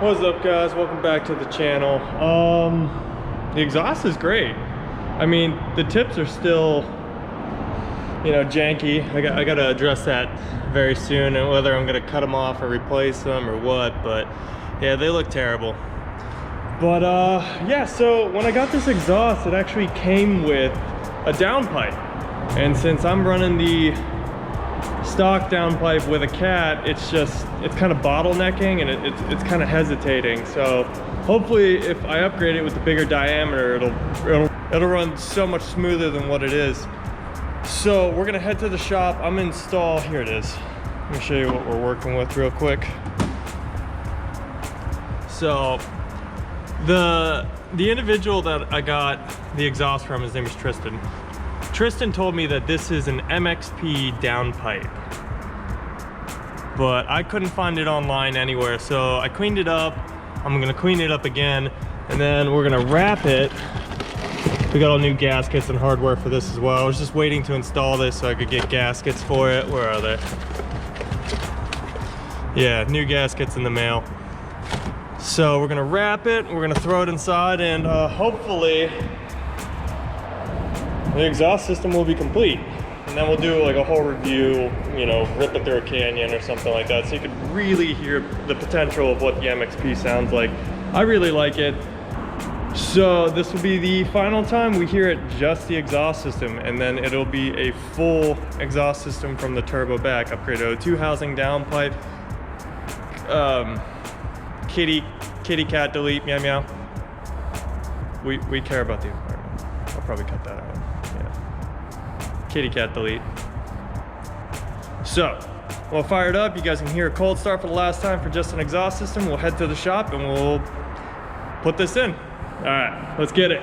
What's up, guys? Welcome back to the channel. The exhaust is great. I mean, the tips are still, you know, janky. I gotta address that very soon, and whether I'm gonna cut them off or replace them or what, but yeah, they look terrible. But yeah, so when I got this exhaust, it actually came with a downpipe, and since I'm running the stock downpipe with a cat, it's kind of bottlenecking, and it's kind of hesitating. So hopefully if I upgrade it with the bigger diameter, it'll run so much smoother than what it is. So we're gonna head to the shop. I'm gonna install, here it is. Let me show you what we're working with real quick. So the individual that I got the exhaust from, his name is Tristan. Tristan told me that this is an MXP Downpipe, but I couldn't find it online anywhere, so I cleaned it up. I'm gonna clean it up again, and then we're gonna wrap it. We got all new gaskets and hardware for this as well. I was just waiting to install this so I could get gaskets for it. Where are they? Yeah, new gaskets in the mail. So we're gonna wrap it, we're gonna throw it inside, and hopefully the exhaust system will be complete. And then we'll do like a whole review, you know, rip it through a canyon or something like that, so you could really hear the potential of what the MXP sounds like. I really like it. So this will be the final time we hear it, just the exhaust system, and then it'll be a full exhaust system from the turbo back, upgraded to 2 housing downpipe, kitty cat delete, meow meow. We care about the environment. I'll probably cut that out. Yeah. Kitty cat delete. So we'll fire it up. You guys can hear a cold start for the last time for just an exhaust system. We'll head to the shop and we'll put this in. All right, let's get it.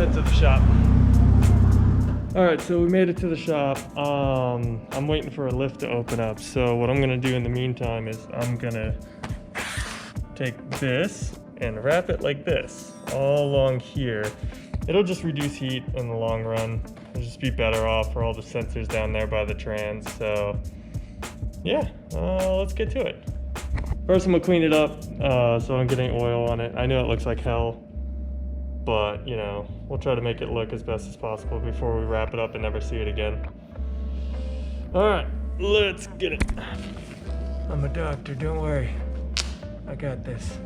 To the shop. All right, so we made it to the shop. I'm waiting for a lift to open up. So what I'm gonna do in the meantime is I'm gonna take this and wrap it like this all along here. It'll just reduce heat in the long run. It'll just be better off for all the sensors down there by the trans. So yeah, let's get to it. First I'm gonna clean it up so I'm getting oil on it. I know it looks like hell, but you know, we'll try to make it look as best as possible before we wrap it up and never see it again. All right, let's get it. I'm a doctor, don't worry. I got this.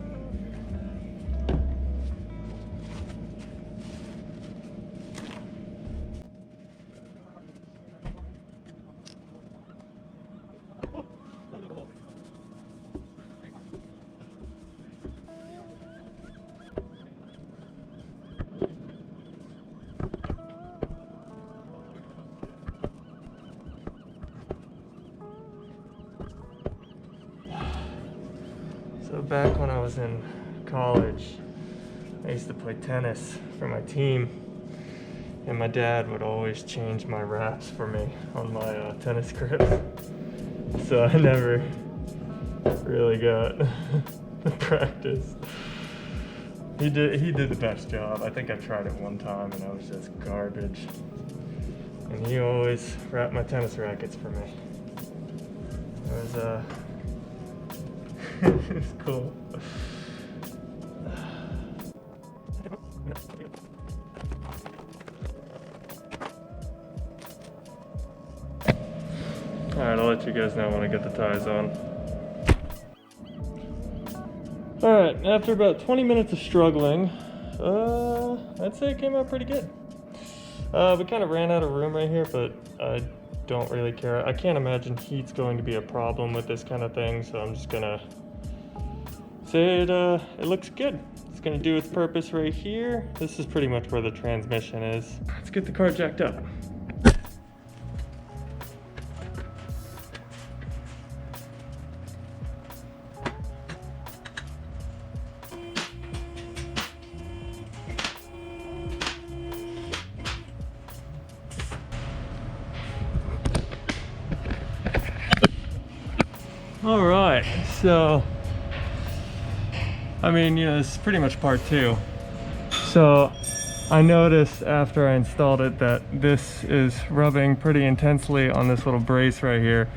So back when I was in college, I used to play tennis for my team, and my dad would always change my wraps for me on my tennis grips. So I never really got the practice. He did the best job. I think I tried it one time and I was just garbage. And he always wrapped my tennis rackets for me. It was it's cool. Alright, I'll let you guys know when I get the ties on. Alright, after about 20 minutes of struggling, I'd say it came out pretty good. We kind of ran out of room right here, but I don't really care. I can't imagine heat's going to be a problem with this kind of thing, so I'm just gonna say it looks good. It's gonna do its purpose right here. This is pretty much where the transmission is. Let's get the car jacked up. All right, so I mean, you know, this is pretty much part two. So I noticed after I installed it that this is rubbing pretty intensely on this little brace right here.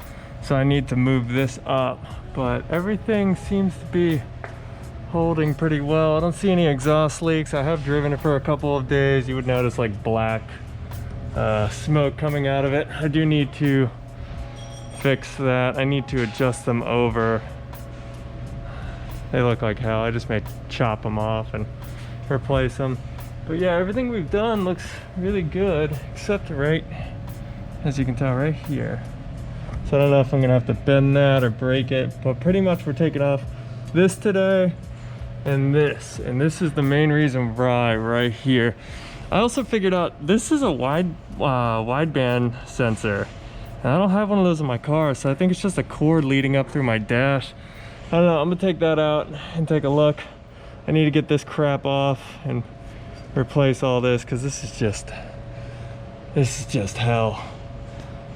So I need to move this up, but everything seems to be holding pretty well. I don't see any exhaust leaks. I have driven it for a couple of days. You would notice like black smoke coming out of it. I do need to fix that. I need to adjust them over. They look like hell. I just may chop them off and replace them. But yeah, everything we've done looks really good, except right, as you can tell, right here. So I don't know if I'm gonna have to bend that or break it, but pretty much we're taking off this today and this is the main reason why right here. I also figured out this is a wideband sensor, and I don't have one of those in my car, so I think it's just a cord leading up through my dash. I don't know, I'm gonna take that out and take a look. I need to get this crap off and replace all this, because this is just hell.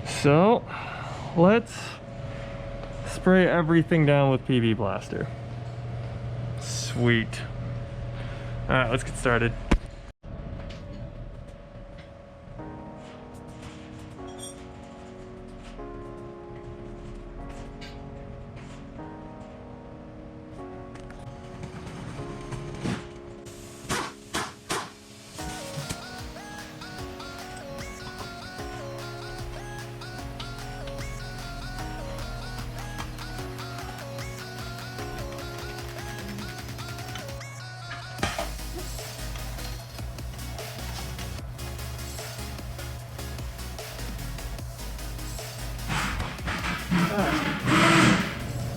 So let's spray everything down with PB Blaster. Sweet. All right, let's get started.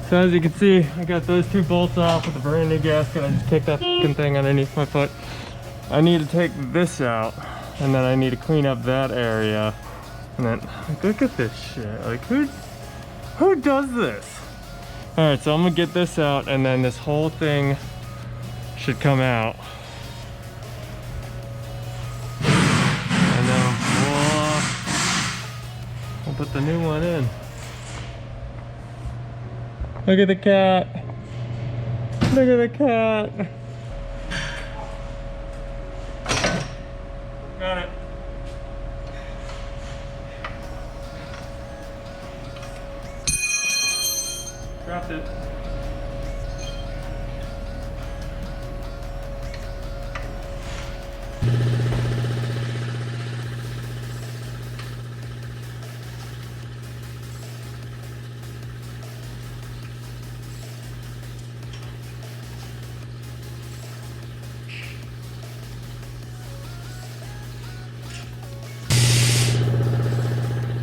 So as you can see, I got those two bolts off with a brand new gasket. I just kicked that fucking thing underneath my foot. I need to take this out, and then I need to clean up that area. And then, like, look at this shit. Like, who does this? All right, so I'm gonna get this out, and then this whole thing should come out. And then, voila, we'll put the new one in. Look at the cat. Look at the cat. Got it. Dropped it.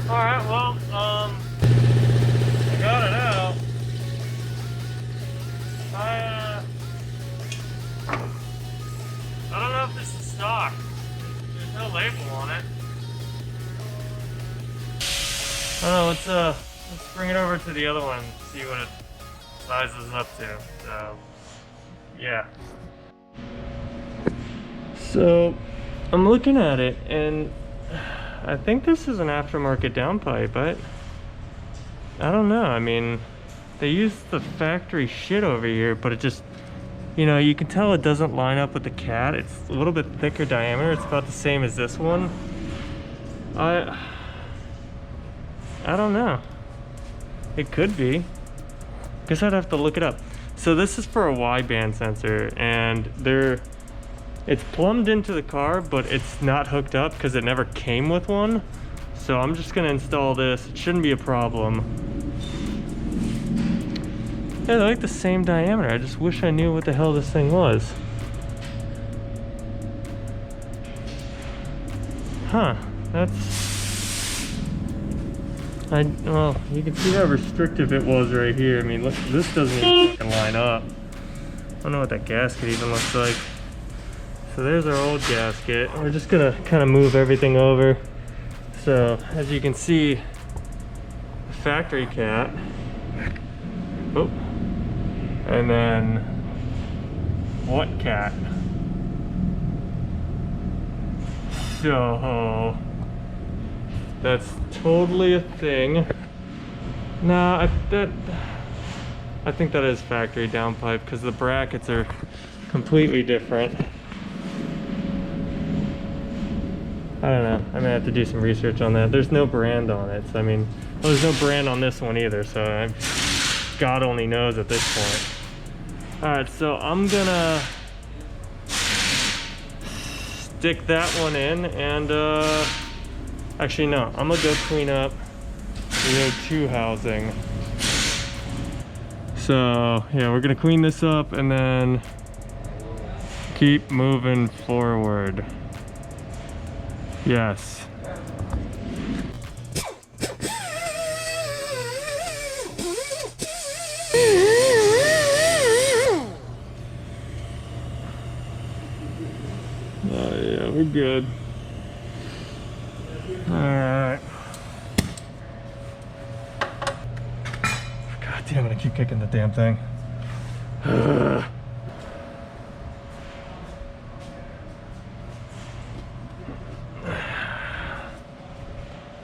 Alright, well, I got it out. I don't know if this is stock. There's no label on it. I don't know, let's bring it over to the other one and see what it sizes up to. So, yeah. So, I'm looking at it, and I think this is an aftermarket downpipe. I don't know. I mean, they use the factory shit over here, but it just, you know, you can tell it doesn't line up with the cat. It's a little bit thicker diameter. It's about the same as this one. I don't know. It could be. Guess I'd have to look it up. So this is for a wideband sensor, and it's plumbed into the car, but it's not hooked up because it never came with one. So I'm just gonna install this. It shouldn't be a problem. Yeah, they're like the same diameter. I just wish I knew what the hell this thing was. Huh, well, you can see how restrictive it was right here. I mean, look, this doesn't even fucking line up. I don't know what that gasket even looks like. So there's our old gasket. We're just gonna kind of move everything over. So as you can see, the factory cat. Oh, and then what cat? So that's totally a thing. Nah, I think that is factory downpipe because the brackets are completely different. I don't know. I may have to do some research on that. There's no brand on it. So, I mean, well, there's no brand on this one either. So God only knows at this point. All right, so I'm gonna stick that one in, and actually no, I'm gonna go clean up row 2 housing. So yeah, we're gonna clean this up and then keep moving forward. Yes. Oh yeah, we're good. Alright. God damn it, I keep kicking the damn thing.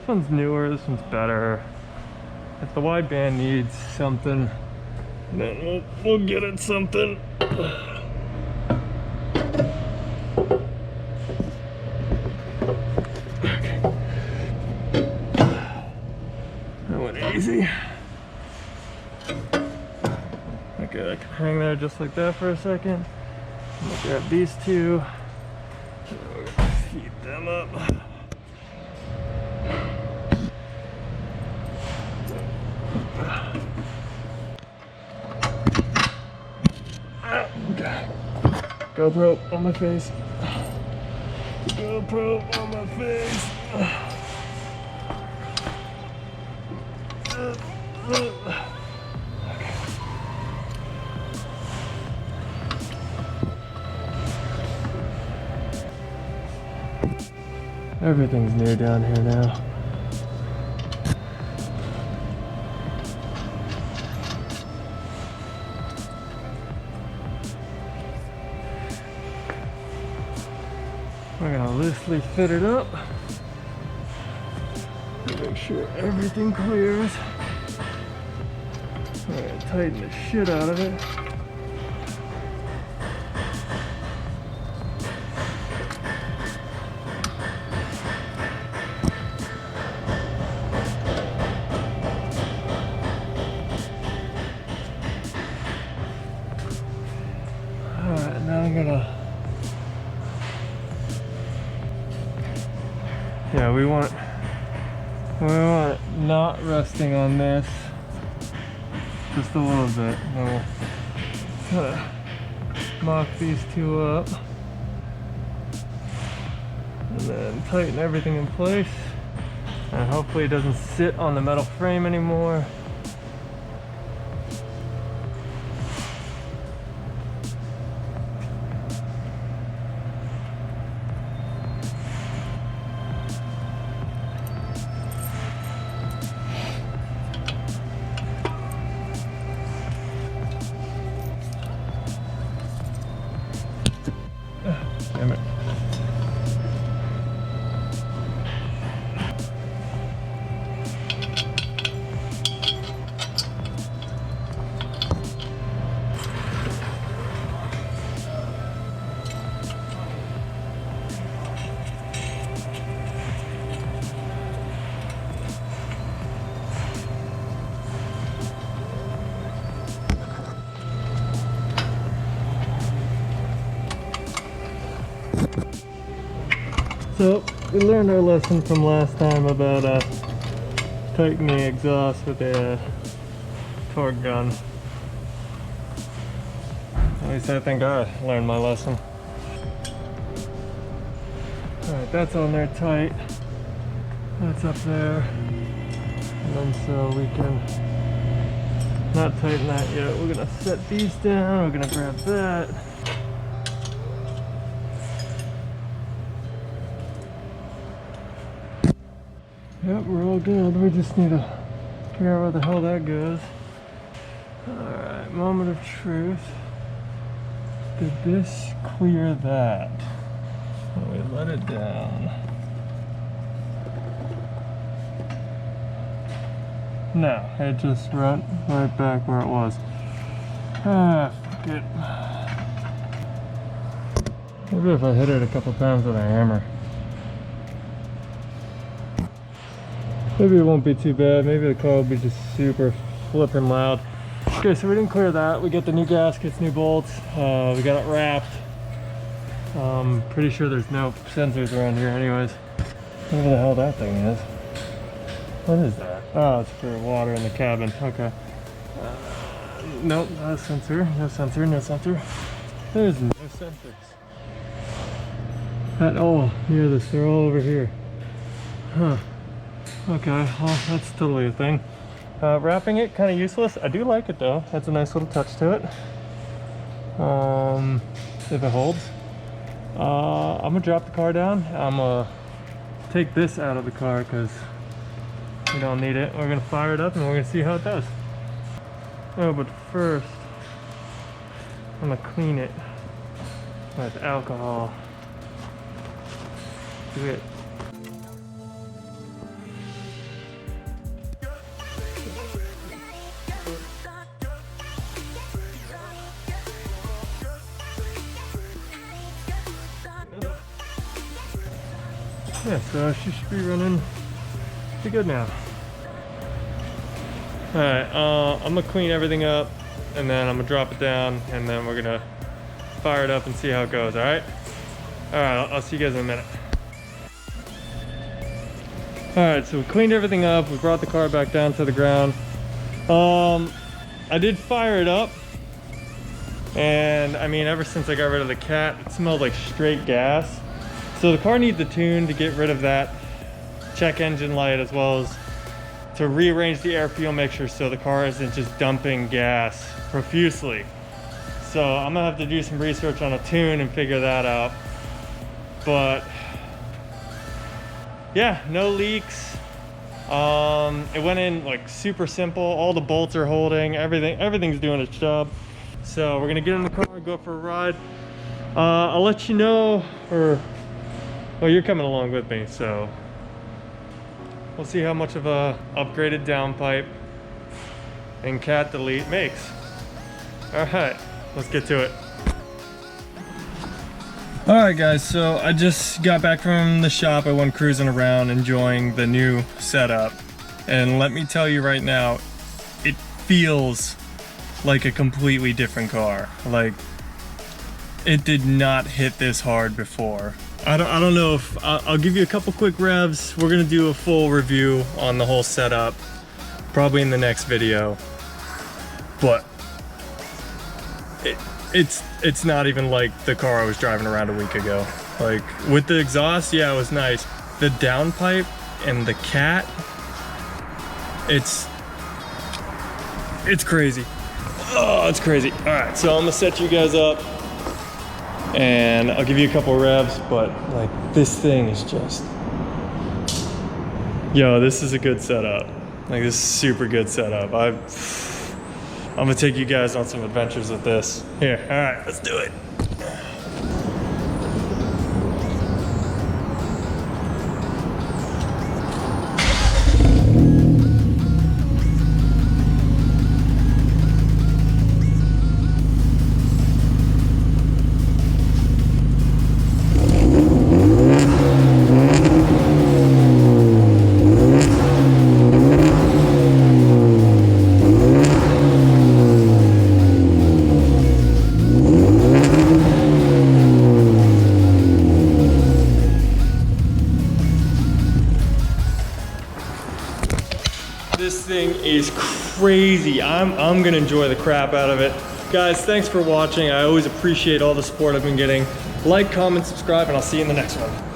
This one's newer, this one's better. If the wideband needs something, then we'll get it something. Easy. Okay, I can hang there just like that for a second. I'm gonna grab these two. We're gonna heat them up. Okay. GoPro on my face. GoPro on my face. Everything's new down here now. We're gonna loosely fit it up. Make sure everything clears. We're gonna tighten the shit out of it. Alright, now I'm gonna... Yeah, we want not resting on this. Just a little bit. Then we'll kind of mock these two up and then tighten everything in place, and hopefully it doesn't sit on the metal frame anymore. Damn it. So, we learned our lesson from last time about tightening the exhaust with a torque gun. At least I think I learned my lesson. Alright, that's on there tight. That's up there. And then so we can not tighten that yet. We're gonna set these down, we're gonna grab that. Yep, we're all good. We just need to figure out where the hell that goes. Alright, moment of truth. Did this clear that? So we let it down. No, it just went right back where it was. Ah, fuck it. Maybe if I hit it a couple times with a hammer. Maybe it won't be too bad. Maybe the car will be just super flipping loud. Okay, so we didn't clear that. We got the new gaskets, new bolts. We got it wrapped. Pretty sure there's no sensors around here anyways. Whatever the hell that thing is. What is that? Oh, it's for water in the cabin. Okay. Nope, no sensor, no sensor, no sensor. There's no sensors at all near this. They're all over here. Huh. Okay, well, that's totally a thing. Wrapping it, kind of useless. I do like it though. That's a nice little touch to it. If it holds. I'm gonna drop the car down. I'm gonna take this out of the car because we don't need it. We're gonna fire it up and we're gonna see how it does. Oh, but first, I'm gonna clean it with alcohol. Do it. Yeah, so she should be running pretty good now. Alright, I'm gonna clean everything up and then I'm gonna drop it down and then we're gonna fire it up and see how it goes, alright? Alright, I'll see you guys in a minute. Alright, so we cleaned everything up, we brought the car back down to the ground. I did fire it up and I mean ever since I got rid of the cat, it smelled like straight gas. So the car needs a tune to get rid of that check engine light as well as to rearrange the air fuel mixture so the car isn't just dumping gas profusely. So I'm gonna have to do some research on a tune and figure that out. But yeah, no leaks. It went in like super simple. All the bolts are holding, everything's doing its job. So we're gonna get in the car and go for a ride. I'll let you know, well, you're coming along with me, so we'll see how much of a upgraded downpipe and cat delete makes. All right, let's get to it. All right, guys, so I just got back from the shop. I went cruising around enjoying the new setup. And let me tell you right now, it feels like a completely different car. Like, it did not hit this hard before. I don't know if I'll give you a couple quick revs. We're gonna do a full review on the whole setup probably in the next video, but it's not even like the car I was driving around a week ago. Like with the exhaust, yeah, it was nice. The downpipe and the cat, it's crazy. Oh, it's crazy. All right, so I'm gonna set you guys up and I'll give you a couple revs, but like this thing is just, yo, this is a good setup. Like this is super good setup. I'm gonna take you guys on some adventures with this. Here, all right, let's do it. This thing is crazy. I'm gonna enjoy the crap out of it. Guys, thanks for watching. I always appreciate all the support I've been getting. Like, comment, subscribe, and I'll see you in the next one.